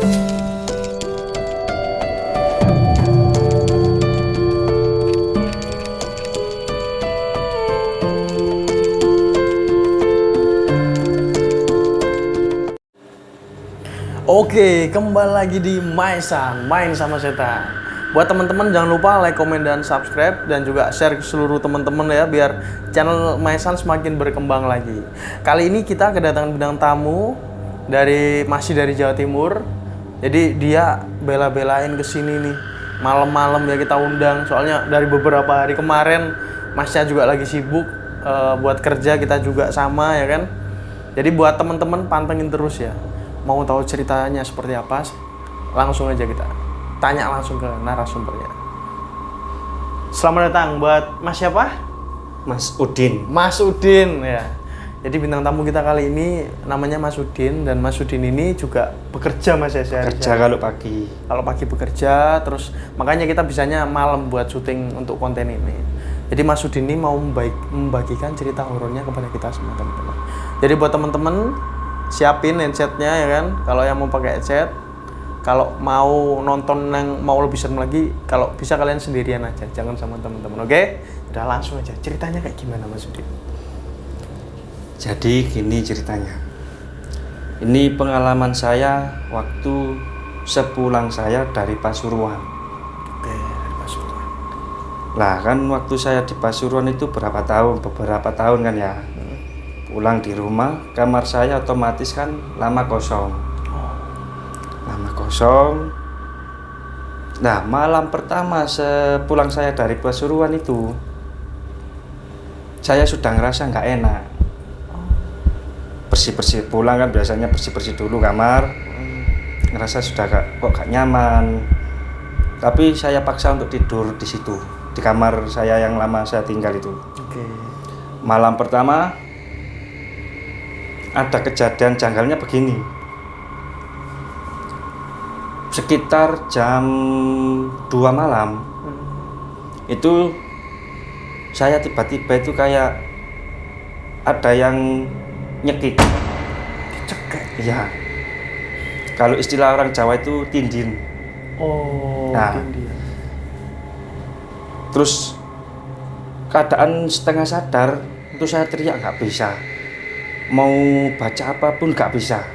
Oke, kembali lagi di Maisan, main sama setan. Buat teman-teman jangan lupa like, komen, dan subscribe, dan juga share ke seluruh teman-teman ya, biar channel Maisan semakin berkembang lagi. Kali ini kita kedatangan bintang tamu masih dari Jawa Timur. Jadi dia bela-belain kesini nih malam-malam ya, kita undang. Soalnya dari beberapa hari kemarin Masnya juga lagi sibuk buat kerja, kita juga sama ya kan. Jadi buat teman-teman pantengin terus ya. Mau tahu ceritanya seperti apa? Langsung aja kita tanya langsung ke narasumbernya. Selamat datang buat Mas siapa? Mas Udin. Mas Udin ya. Jadi bintang tamu kita kali ini namanya Mas Udin, dan Mas Udin ini juga bekerja Mas ya sehari-hari. Kerja kalau pagi. Kalau pagi bekerja, terus makanya kita bisanya malam buat syuting untuk konten ini. Jadi Mas Udin ini mau membagikan cerita horornya kepada kita semua teman-teman. Jadi buat teman-teman siapin headsetnya ya kan, kalau yang mau pakai headset. Kalau mau nonton yang mau lebih serem lagi, kalau bisa kalian sendirian aja, jangan sama teman-teman. Oke? Udah langsung aja, ceritanya kayak gimana Mas Udin? Jadi gini ceritanya. Ini pengalaman saya waktu sepulang saya dari Pasuruan. Oke, dari Pasuruan. Lah kan waktu saya di Pasuruan itu beberapa tahun kan ya. Pulang di rumah, kamar saya otomatis kan lama kosong. Nah, malam pertama sepulang saya dari Pasuruan itu, saya sudah ngerasa nggak enak. Bersih-bersih pulang kan biasanya bersih-bersih dulu kamar. Ngerasa sudah kok gak nyaman. Tapi saya paksa untuk tidur di situ, di kamar saya yang lama saya tinggal itu. Oke. Malam pertama ada kejadian janggalnya begini. Sekitar jam 2 malam itu saya tiba-tiba itu kayak ada yang nyekik. Dicekek? Iya. Kalau istilah orang Jawa itu tindin. Oh, nah, tindin. Terus keadaan setengah sadar, itu saya teriak nggak bisa. Mau baca apapun nggak bisa.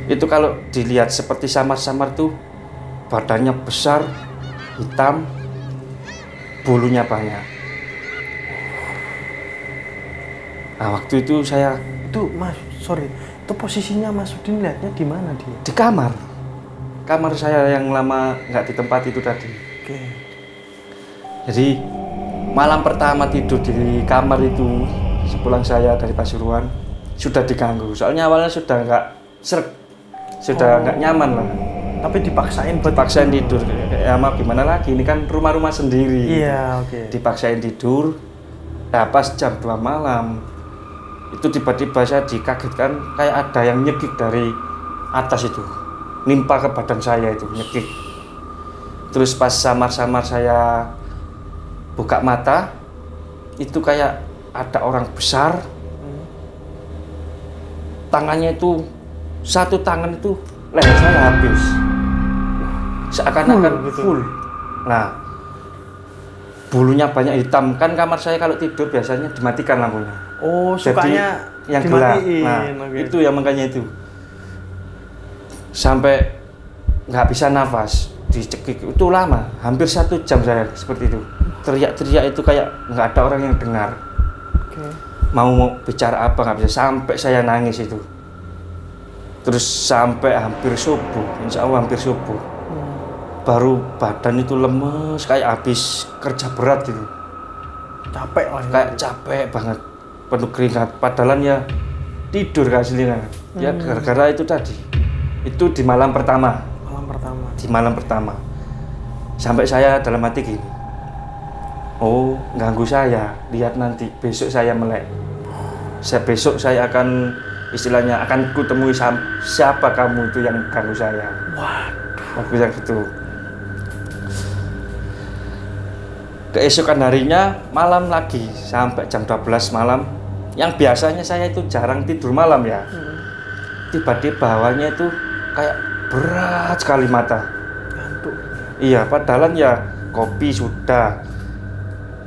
Itu kalau dilihat seperti samar-samar tuh badannya besar, hitam, bulunya banyak. Nah waktu itu saya itu posisinya Mas Udin lihatnya di mana dia? di kamar saya yang lama nggak ditempati itu tadi. Oke. Jadi malam pertama tidur di kamar itu sepulang saya dari Pasuruan sudah diganggu. Soalnya awalnya sudah nggak srek. Sudah nggak nyaman lah. Tapi dipaksain tidur. Ya maaf gimana lagi, ini kan rumah-rumah sendiri. Iya, oke. Dipaksain tidur. Nah, pas jam 2 malam itu tiba-tiba saya dikagetkan kayak ada yang nyekik dari atas itu. Nimpa ke badan saya itu, nyekik. Terus pas samar-samar saya buka mata, itu kayak ada orang besar. Tangannya itu satu tangan itu leher saya habis, seakan-akan full. Nah, bulunya banyak hitam. Kan kamar saya kalau tidur biasanya dimatikan lampunya. Oh, sukanya yang gelap. dimatiin. Nah, okay. Itu yang makanya itu sampai nggak bisa nafas, dicekik itu lama, hampir 1 jam saya seperti itu. Teriak-teriak itu kayak nggak ada orang yang dengar. Okay. Mau bicara apa nggak bisa, sampai saya nangis itu. Terus sampai hampir subuh, insya Allah hampir subuh, baru badan itu lemes kayak habis kerja berat gitu. Capek lah. Kayak capek banget, penuh keringat. Padahal ya tidur aslinya. Ya gara-gara itu tadi. Itu di malam pertama. Di malam pertama. Sampai saya dalam hati gini. Oh, ganggu saya. Lihat nanti besok saya melek. Besok saya akan istilahnya akan kutemui siapa kamu itu yang ganggu saya. Waduh. Waktu yang gitu. Keesokan harinya malam lagi sampai jam 12 malam. Yang biasanya saya itu jarang tidur malam ya. Tiba-tiba bawahnya itu kayak berat sekali mata. Ngantuk. Iya, padahal ya kopi sudah,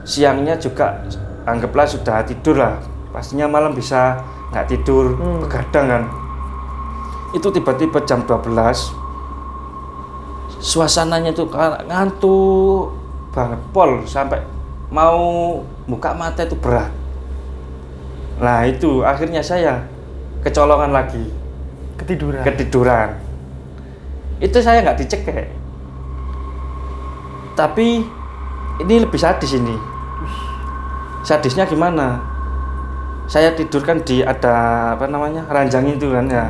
siangnya juga anggaplah sudah tidur lah. Pastinya malam bisa nggak tidur, begadang kan. Itu tiba-tiba jam 12, suasananya tuh ngantuk banget, pol sampai mau buka mata itu berat. Nah itu akhirnya saya kecolongan lagi, ketiduran. Itu saya nggak dicekek, tapi ini lebih sadis ini. Sadisnya gimana? Saya tidur kan di ada apa namanya ranjang itu kan ya,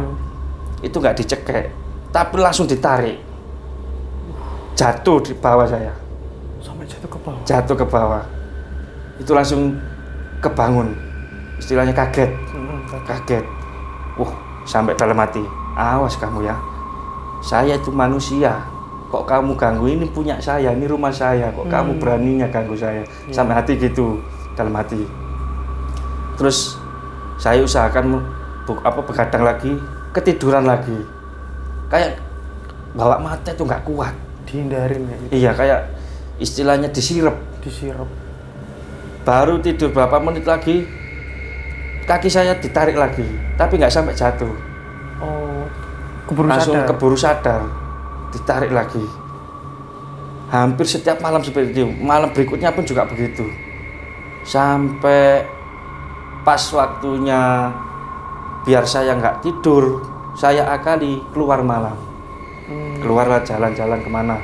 itu nggak dicekek, tapi langsung ditarik, jatuh di bawah saya. Sampai jatuh ke bawah. Jatuh ke bawah, itu langsung kebangun, istilahnya kaget. Sampai dalam hati, awas kamu ya, saya itu manusia, kok kamu ganggu, ini punya saya, ini rumah saya, kok kamu beraninya ganggu saya. Sampai hati gitu, dalam hati. Terus saya usahakan begadang lagi, ketiduran lagi, kayak bawa mata itu nggak kuat, dihindarin ya gitu. Iya, kayak istilahnya disirep. Baru tidur berapa menit lagi, kaki saya ditarik lagi, tapi nggak sampai jatuh. Keburu sadar, ditarik lagi. Hampir setiap malam seperti itu. Malam berikutnya pun juga begitu. Sampai pas waktunya biar saya nggak tidur, saya akali keluar malam. Keluarlah jalan-jalan kemana.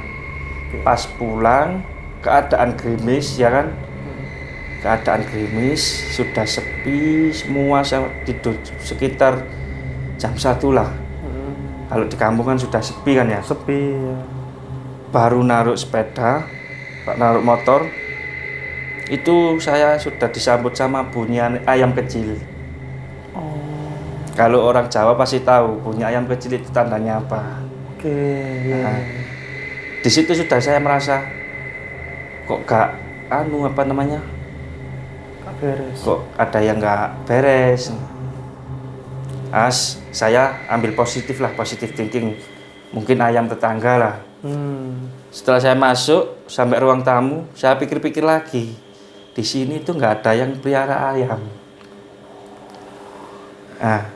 Pas pulang, keadaan gerimis, ya kan? Keadaan gerimis, sudah sepi semua, saya tidur sekitar jam 1 lah. Kalau di kampung kan sudah sepi kan ya? Sepi ya. Baru naruh sepeda, naruh motor, itu saya sudah disambut sama bunyi ayam kecil. Kalau orang Jawa pasti tahu bunyi ayam kecil itu tandanya apa. Nah, di situ sudah saya merasa kok gak beres. Kok ada yang nggak beres. Saya ambil positif thinking, mungkin ayam tetangga lah. Setelah saya masuk sampai ruang tamu, saya pikir-pikir lagi, di sini tuh nggak ada yang pelihara ayam. Nah,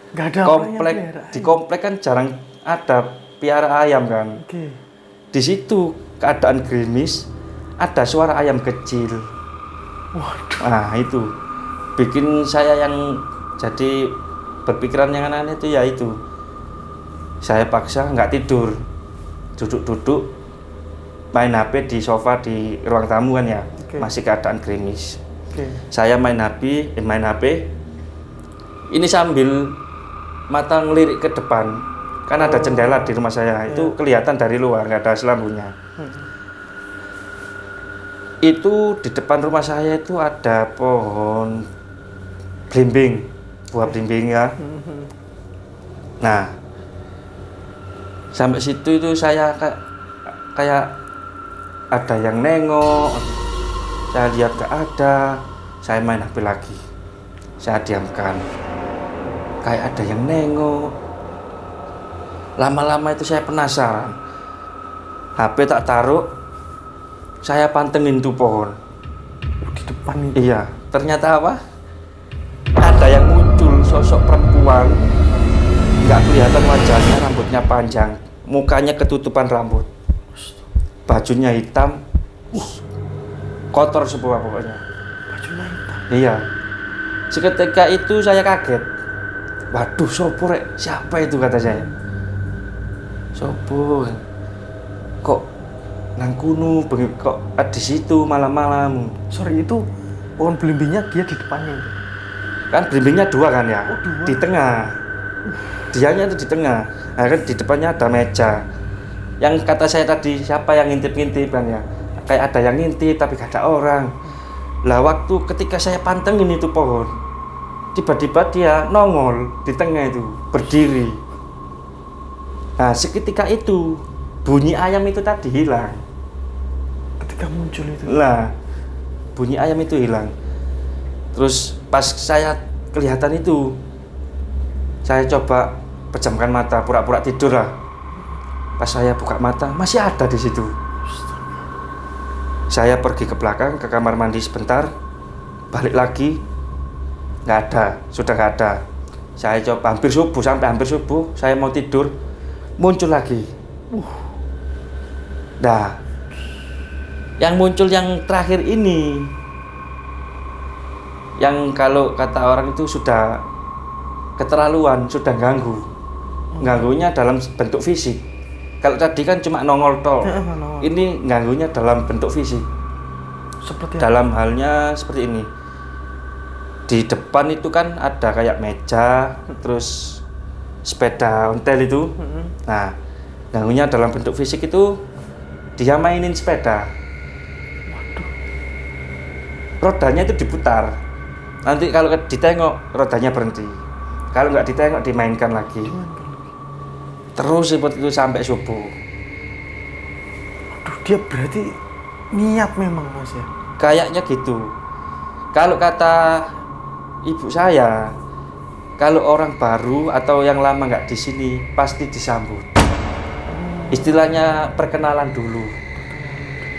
di komplek kan jarang ada pelihara ayam kan. Di situ keadaan gerimis, ada suara ayam kecil. Waduh. Nah itu bikin saya yang jadi berpikiran yang aneh itu ya itu. Saya paksa nggak tidur, duduk main HP di sofa di ruang tamu kan ya. Masih keadaan gerimis. Saya main HP. Ini sambil mata ngelirik ke depan, kan ada jendela di rumah saya. Itu kelihatan dari luar, nggak ada selambunya. Itu di depan rumah saya itu ada pohon belimbing, buah belimbing ya. Nah, sampai situ itu saya kayak ada yang nengok, saya lihat gak ada, saya main HP lagi, saya diamkan, kayak ada yang nengok. Lama-lama itu saya penasaran, HP tak taruh, saya pantengin tuh pohon di depan itu. Iya, ternyata apa? Ada yang muncul sosok perempuan, nggak kelihatan wajahnya, rambutnya panjang, mukanya ketutupan rambut, bajunya hitam, kotor semua pokoknya. Bajunya hitam. Iya. Seketika itu saya kaget. Waduh, sopo rek? Siapa itu kata saya? Sopo? Kok nang kuno kok di situ malam-malam. Sorry, itu pohon belimbingnya dia di depannya itu. Kan belimbingnya 2 kan ya? Dua. Di tengah. Dianya itu di tengah. Nah, kan di depannya ada meja. Yang kata saya tadi, siapa yang ngintip-ngintip kan ya? Kayak ada yang ngintip tapi gak ada orang. Lah waktu ketika saya pantengin itu pohon, tiba-tiba dia nongol di tengah itu, berdiri. Nah, seketika itu bunyi ayam itu tadi hilang. Ketika muncul itu. Nah, bunyi ayam itu hilang. Terus pas saya kelihatan itu, saya coba pejamkan mata, pura-pura tidur lah. Pas saya buka mata masih ada di situ. Saya pergi ke belakang ke kamar mandi sebentar, balik lagi nggak ada, sudah nggak ada. Saya coba sampai hampir subuh, saya mau tidur, muncul lagi. Nah, yang muncul yang terakhir ini, yang kalau kata orang itu sudah keterlaluan, sudah ganggunya dalam bentuk fisik. Kalau tadi kan cuma nongol tol, ini ganggunya dalam bentuk fisik. Seperti dalam halnya seperti ini, di depan itu kan ada kayak meja, terus sepeda ontel itu. Nah, ganggunya dalam bentuk fisik itu dia mainin sepeda. Rodanya itu diputar. Nanti kalau ditengok rodanya berhenti. Kalau nggak ditengok dimainkan lagi. Terus seperti itu sampai subuh. Aduh, dia berarti niat memang Mas ya. Kayaknya gitu. Kalau kata ibu saya, kalau orang baru atau yang lama nggak di sini pasti disambut. Istilahnya perkenalan dulu.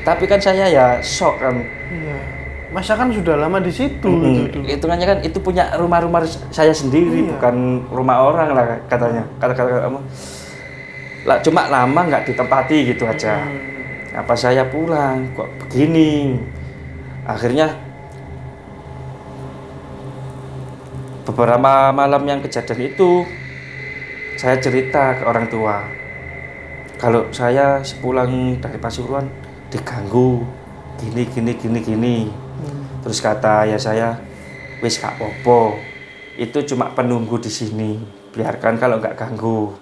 Tapi kan saya ya shock kan. Iya. Masa kan sudah lama di situ. Hitungannya kan itu punya rumah-rumah saya sendiri, bukan rumah orang lah katanya. Kata-kata kamu. Lah cuma lama nggak ditempati gitu aja. Apa saya pulang kok begini? Akhirnya beberapa malam yang kejadian itu saya cerita ke orang tua. Kalau saya sepulang dari Pasuruan diganggu gini. Terus kata ayah saya, wis gak apa-apa. Itu cuma penunggu di sini. Biarkan kalau nggak ganggu.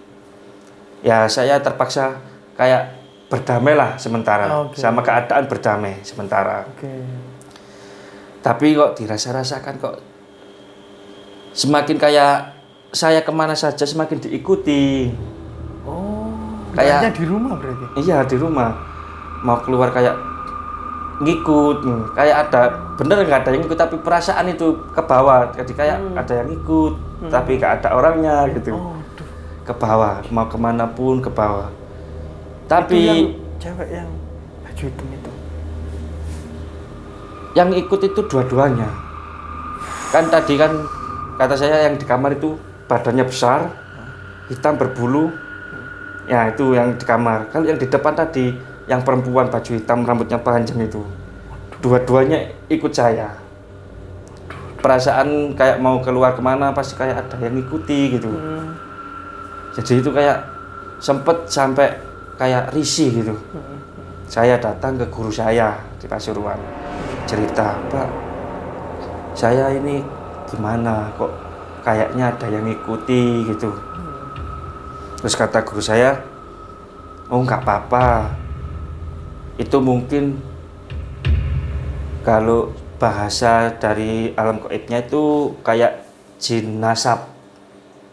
Ya saya terpaksa kayak berdamai lah sementara, sama keadaan berdamai sementara. Tapi kok dirasa-rasakan kok semakin kayak saya kemana saja semakin diikuti. Kayaknya di rumah berarti? Iya di rumah, mau keluar kayak ngikut, kayak ada bener nggak ada yang ikut tapi perasaan itu ke bawah, jadi kayak ada yang ikut tapi nggak ada orangnya gitu. Ke bawah, mau kemana pun ke bawah. Tapi itu yang cewek yang baju hitam itu yang ikut itu dua-duanya. Kan tadi kan kata saya yang di kamar itu badannya besar, hitam berbulu. Ya itu yang di kamar. Kalau yang di depan tadi yang perempuan baju hitam rambutnya panjang itu, dua-duanya ikut saya. Perasaan kayak mau keluar kemana pasti kayak ada yang ngikuti gitu. Jadi itu kayak sempet sampai kayak risih gitu. Saya datang ke guru saya di Pasuruan, cerita, Pak, saya ini gimana kok kayaknya ada yang ngikuti gitu. Terus kata guru saya, oh nggak apa-apa, itu mungkin kalau bahasa dari alam gaibnya itu kayak jin nasab.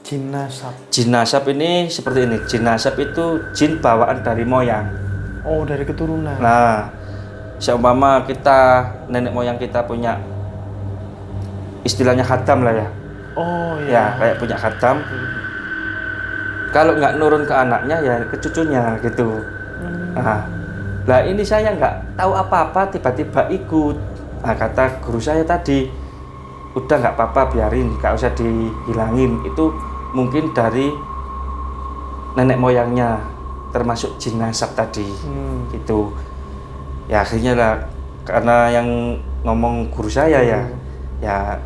Jin nasab ini seperti ini. Jin nasab itu jin bawaan dari moyang. Oh, dari keturunan. Nah, seumpama kita nenek moyang kita punya istilahnya khatam lah ya. Oh iya. Ya, kayak punya khatam. Kalau nggak nurun ke anaknya ya ke cucunya gitu. Nah, ini saya nggak tahu apa-apa tiba-tiba ikut. Nah, kata guru saya tadi, udah nggak apa-apa biarin, nggak usah dihilangin. Itu mungkin dari nenek moyangnya, termasuk jin nasab tadi, gitu. Ya akhirnya lah, karena yang ngomong guru saya ya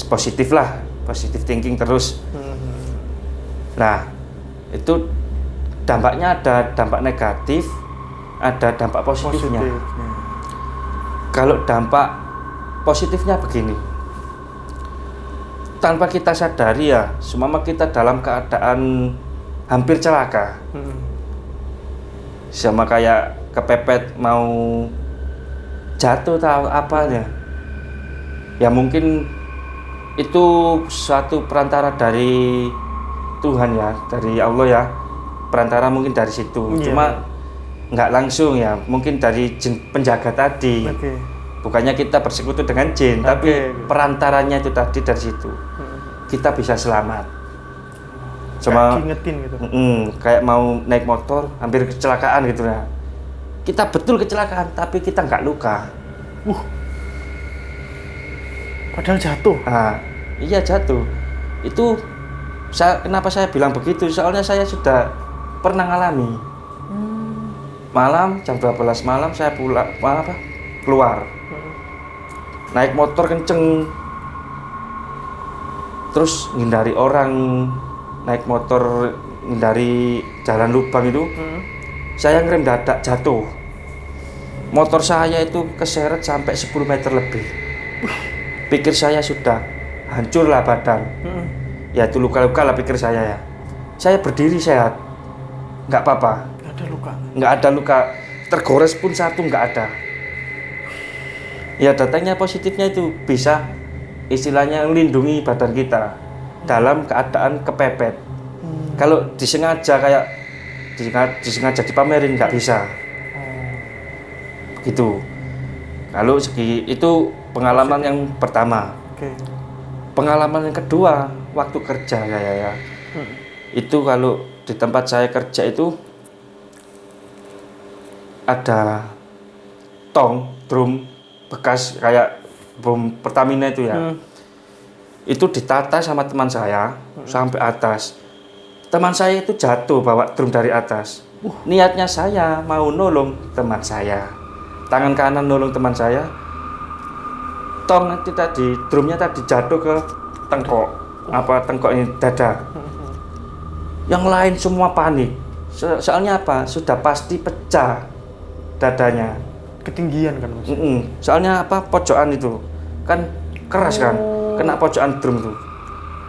positif lah, positif thinking terus. Nah itu dampaknya ada dampak negatif, ada dampak positifnya. Kalau dampak positifnya begini, tanpa kita sadari ya, semua kita dalam keadaan hampir celaka, sama kayak kepepet mau jatuh atau apa ya mungkin itu suatu perantara dari Tuhan ya, dari Allah ya, perantara mungkin dari situ. Cuma nggak langsung ya, mungkin dari jin penjaga tadi. Bukannya kita bersekutu dengan jin, tapi perantaranya itu tadi dari situ. Kita bisa selamat. Cuma diingetin gitu. Kayak mau naik motor hampir kecelakaan gitu ya. Kita betul kecelakaan tapi kita nggak luka. Padahal jatuh. Iya jatuh. Itu kenapa saya bilang begitu? Soalnya saya sudah pernah ngalami. Malam jam 12 malam saya keluar. Naik motor kenceng. Terus ngindari orang, naik motor ngindari jalan lubang itu. Saya ngerem dadak jatuh. Motor saya itu keseret sampai 10 meter lebih. Pikir saya sudah hancur lah badan. Ya itu luka-luka lah pikir saya ya. Saya berdiri sehat, nggak apa-apa. Nggak ada luka. Nggak ada luka, tergores pun satu nggak ada. Ya datanya positifnya itu bisa istilahnya melindungi badan kita dalam keadaan kepepet. Kalau disengaja kayak disengaja dipamerin nggak bisa. Begitu. Kalau segi itu pengalaman yang pertama. Pengalaman yang kedua waktu kerja ya. Itu kalau di tempat saya kerja itu ada drum bekas kayak bom Pertamina itu ya. Itu ditata sama teman saya sampai atas. Teman saya itu jatuh bawa drum dari atas. Niatnya saya mau nolong teman saya. Tangan kanan nolong teman saya. Nanti tadi drumnya tadi jatuh ke tengkok ini dada. Yang lain semua panik. Soalnya apa? Sudah pasti pecah dadanya. Ketinggian kan Mas? Soalnya apa? Pojokan itu kan keras kan, kena pojokan drum itu.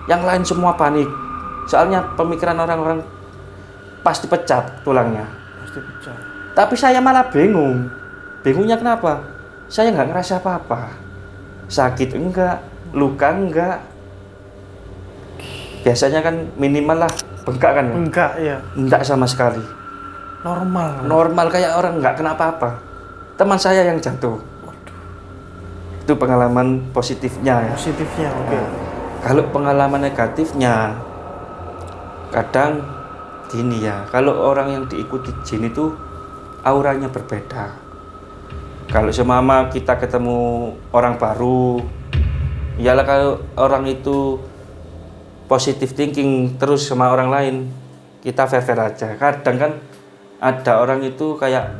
Yang lain semua panik. Soalnya pemikiran orang-orang pasti pecah tulangnya. Pasti pecah. Tapi saya malah bingung. Bingungnya kenapa? Saya nggak ngerasa apa-apa. Sakit enggak, luka enggak. Biasanya kan minimal lah bengkak kan? Enggak ya. Enggak sama sekali. Normal kayak orang nggak kena apa-apa. Teman saya yang jatuh. Itu pengalaman positifnya ya. Positifnya, oke. Kalau pengalaman negatifnya, kadang gini ya. Kalau orang yang diikuti jin itu auranya berbeda. Kalau semama kita ketemu orang baru, iyalah kalau orang itu positive thinking terus sama orang lain, kita fair-fair aja. Kadang kan ada orang itu kayak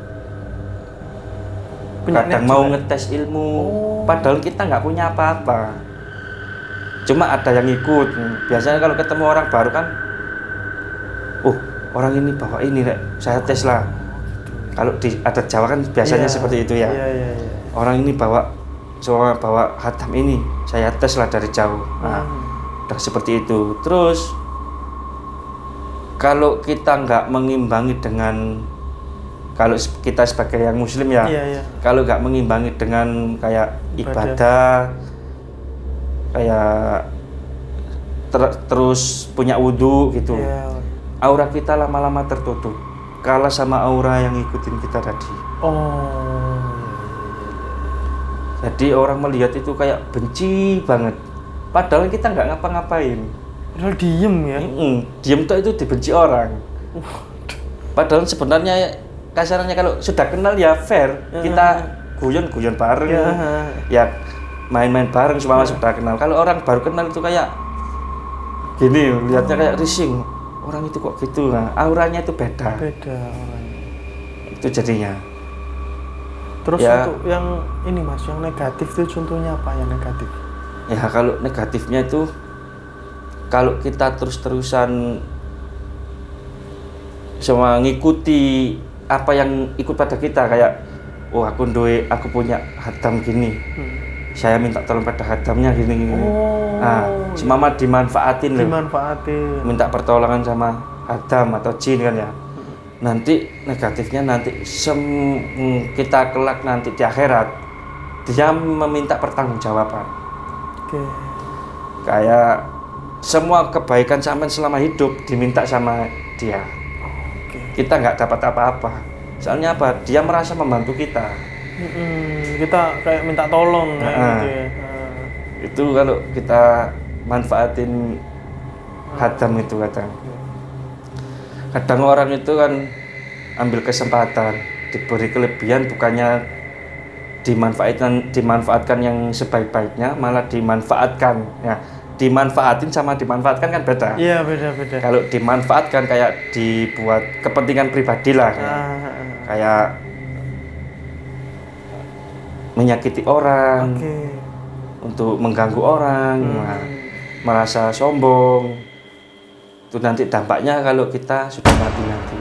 kadang mau ngetes ilmu, padahal kita nggak punya apa-apa. Cuma ada yang ikut. Biasanya kalau ketemu orang baru kan, orang ini bawa ini, saya tes lah. Kalau di adat Jawa kan biasanya seperti itu ya. Orang ini bawa hatam ini, saya tes lah dari jauh. Nah, udah seperti itu. Terus kalau kita nggak mengimbangi dengan, kalau kita sebagai yang muslim ya, kalau nggak mengimbangi dengan kayak ibadah, kayak terus punya wudhu gitu, aura kita lama-lama tertutup, kalah sama aura yang ngikutin kita tadi. Jadi orang melihat itu kayak benci banget, padahal kita nggak ngapa-ngapain. Padahal diem ya. Diem tuh itu dibenci orang. Padahal sebenarnya kasarnya kalau sudah kenal ya fair, kita guyon bareng, ya main-main bareng semua sudah kenal. Kalau orang baru kenal itu kayak gini, lihatnya kayak rising, orang itu kok gitu, nah auranya itu beda orangnya. Itu jadinya. Terus ya, untuk yang ini Mas, yang negatif itu contohnya apa yang negatif? Ya kalau negatifnya itu, kalau kita terus-terusan sama ngikuti apa yang ikut pada kita, kayak aku punya hatam gini, saya minta tolong pada hatamnya gini. Nah, semama dimanfaatin, minta pertolongan sama hatam atau jin kan ya. Nanti negatifnya nanti kita kelak nanti di akhirat dia meminta pertanggungjawaban. Kayak semua kebaikan sampean selama hidup diminta sama dia. Kita nggak dapat apa-apa. Soalnya apa? Dia merasa membantu kita. Kita kayak minta tolong kayak gitu ya. Itu kalau kita manfaatin hatam itu kadang. Kadang orang itu kan ambil kesempatan, diberi kelebihan bukannya dimanfaatkan yang sebaik-baiknya, malah dimanfaatkan. Ya, dimanfaatin sama dimanfaatkan kan beda. Iya, beda-beda. Kalau dimanfaatkan kayak dibuat kepentingan pribadi lah, kayak menyakiti orang, untuk mengganggu orang, merasa sombong. Itu nanti dampaknya kalau kita sudah mati nanti.